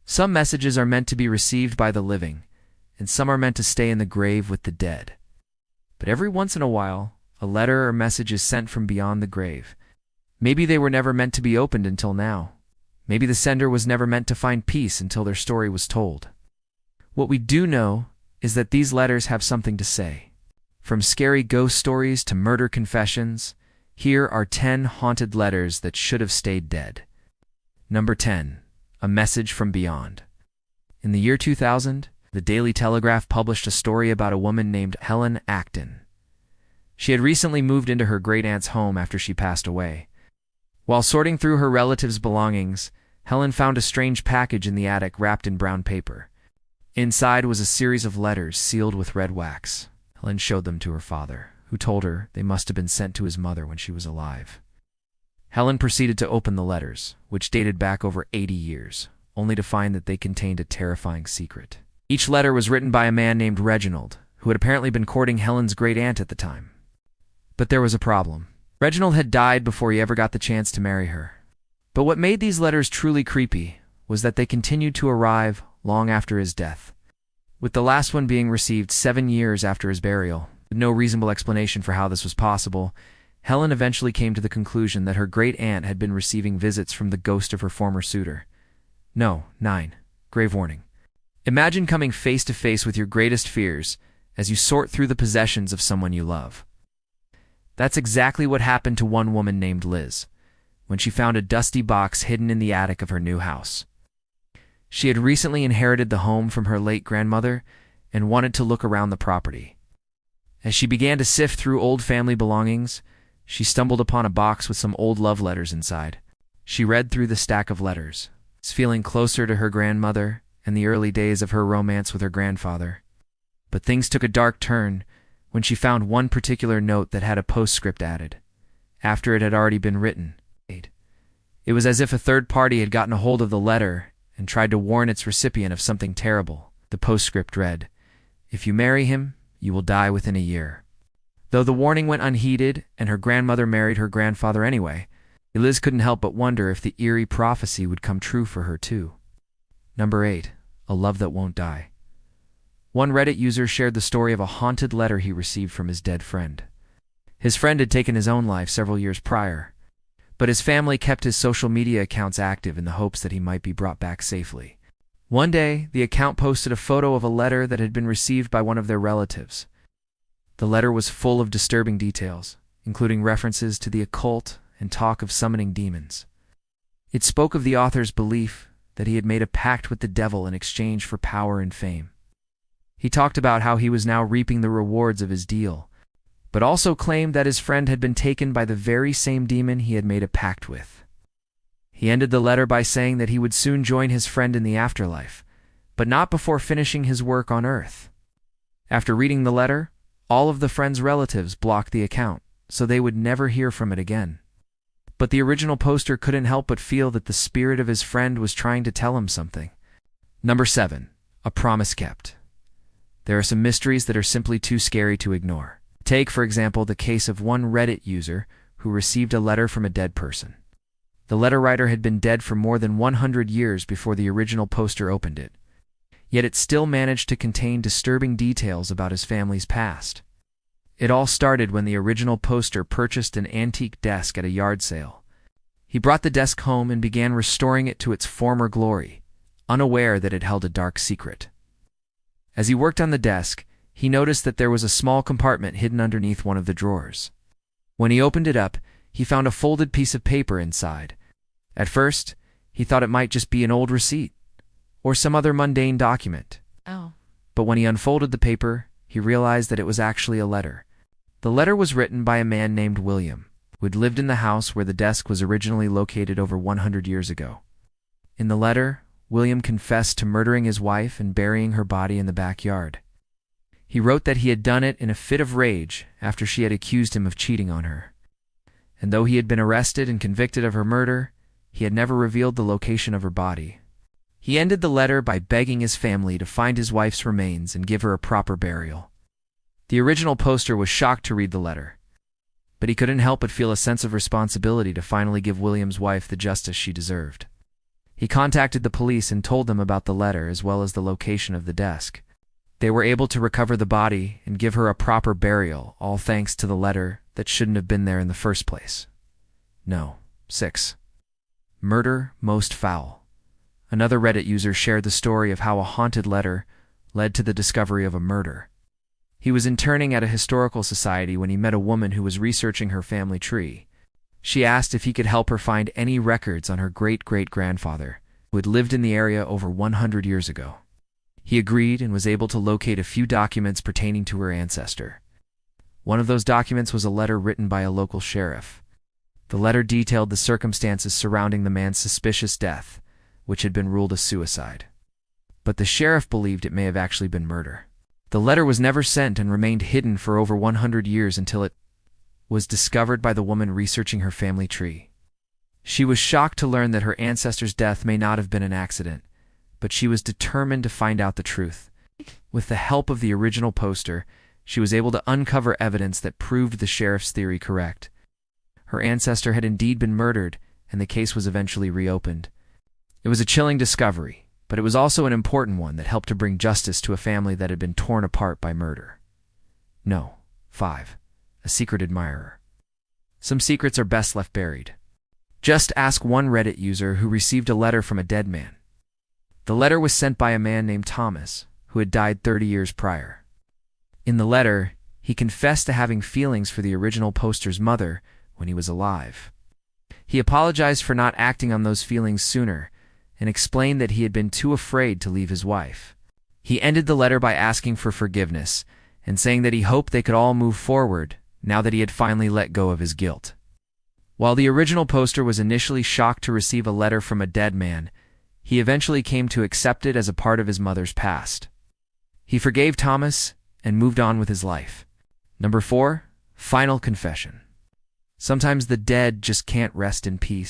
Some messages are meant to be received by the living, and some are meant to stay in the grave with the dead. But every once in a while, a letter or message is sent from beyond the grave. Maybe they were never meant to be opened until now. Maybe the sender was never meant to find peace until their story was told. What we do know is that these letters have something to say. From scary ghost stories to murder confessions, here are 10 haunted letters that should have stayed dead. Number 10. A Message from Beyond. In the year 2000, the Daily Telegraph published a story about a woman named Helen Acton. She had recently moved into her great-aunt's home after she passed away. While sorting through her relatives' belongings, Helen found a strange package in the attic wrapped in brown paper. Inside was a series of letters sealed with red wax. Helen showed them to her father, who told her they must have been sent to his mother when she was alive. Helen proceeded to open the letters, which dated back over 80 years, only to find that they contained a terrifying secret. Each letter was written by a man named Reginald, who had apparently been courting Helen's great-aunt at the time. But there was a problem. Reginald had died before he ever got the chance to marry her. But what made these letters truly creepy was that they continued to arrive long after his death, with the last one being received 7 years after his burial. With no reasonable explanation for how this was possible, Helen eventually came to the conclusion that her great-aunt had been receiving visits from the ghost of her former suitor. No, 9. Grave warning. Imagine coming face to face with your greatest fears as you sort through the possessions of someone you love. That's exactly what happened to one woman named Liz, when she found a dusty box hidden in the attic of her new house. She had recently inherited the home from her late grandmother and wanted to look around the property. As she began to sift through old family belongings, she stumbled upon a box with some old love letters inside. She read through the stack of letters, feeling closer to her grandmother and the early days of her romance with her grandfather. But things took a dark turn when she found one particular note that had a postscript added, after it had already been written. It was as if a third party had gotten a hold of the letter and tried to warn its recipient of something terrible. The postscript read, "If you marry him, you will die within a year." Though the warning went unheeded and her grandmother married her grandfather anyway, Liz couldn't help but wonder if the eerie prophecy would come true for her too. Number 8. A Love That Won't Die. One Reddit user shared the story of a haunted letter he received from his dead friend. His friend had taken his own life several years prior, but his family kept his social media accounts active in the hopes that he might be brought back safely. One day, the account posted a photo of a letter that had been received by one of their relatives. The letter was full of disturbing details, including references to the occult and talk of summoning demons. It spoke of the author's belief that he had made a pact with the devil in exchange for power and fame. He talked about how he was now reaping the rewards of his deal, but also claimed that his friend had been taken by the very same demon he had made a pact with. He ended the letter by saying that he would soon join his friend in the afterlife, but not before finishing his work on Earth. After reading the letter, all of the friend's relatives blocked the account, so they would never hear from it again. But the original poster couldn't help but feel that the spirit of his friend was trying to tell him something. Number 7. A Promise Kept. There are some mysteries that are simply too scary to ignore. Take, for example, the case of one Reddit user who received a letter from a dead person. The letter writer had been dead for more than 100 years before the original poster opened it, yet it still managed to contain disturbing details about his family's past. It all started when the original poster purchased an antique desk at a yard sale. He brought the desk home and began restoring it to its former glory, unaware that it held a dark secret. As he worked on the desk, he noticed that there was a small compartment hidden underneath one of the drawers. When he opened it up, he found a folded piece of paper inside. At first, he thought it might just be an old receipt or some other mundane document. But when he unfolded the paper, he realized that it was actually a letter. The letter was written by a man named William, who had lived in the house where the desk was originally located over 100 years ago. In the letter, William confessed to murdering his wife and burying her body in the backyard. He wrote that he had done it in a fit of rage after she had accused him of cheating on her. And though he had been arrested and convicted of her murder, he had never revealed the location of her body. He ended the letter by begging his family to find his wife's remains and give her a proper burial. The original poster was shocked to read the letter, but he couldn't help but feel a sense of responsibility to finally give William's wife the justice she deserved. He contacted the police and told them about the letter as well as the location of the desk. They were able to recover the body and give her a proper burial, all thanks to the letter that shouldn't have been there in the first place. No. 6. Murder most foul. Another Reddit user shared the story of how a haunted letter led to the discovery of a murder. He was interning at a historical society when he met a woman who was researching her family tree. She asked if he could help her find any records on her great-great-grandfather, who had lived in the area over 100 years ago. He agreed and was able to locate a few documents pertaining to her ancestor. One of those documents was a letter written by a local sheriff. The letter detailed the circumstances surrounding the man's suspicious death, which had been ruled a suicide. But the sheriff believed it may have actually been murder. The letter was never sent and remained hidden for over 100 years until it was discovered by the woman researching her family tree. She was shocked to learn that her ancestor's death may not have been an accident, but she was determined to find out the truth. With the help of the original poster, she was able to uncover evidence that proved the sheriff's theory correct. Her ancestor had indeed been murdered, and the case was eventually reopened. It was a chilling discovery, but it was also an important one that helped to bring justice to a family that had been torn apart by murder. No. 5. A secret admirer. Some secrets are best left buried. Just ask one Reddit user who received a letter from a dead man. The letter was sent by a man named Thomas, who had died 30 years prior. In the letter, he confessed to having feelings for the original poster's mother when he was alive. He apologized for not acting on those feelings sooner and explained that he had been too afraid to leave his wife. He ended the letter by asking for forgiveness and saying that he hoped they could all move forward now that he had finally let go of his guilt. While the original poster was initially shocked to receive a letter from a dead man, he eventually came to accept it as a part of his mother's past. He forgave Thomas and moved on with his life. Number 4. Final confession. Sometimes the dead just can't rest in peace.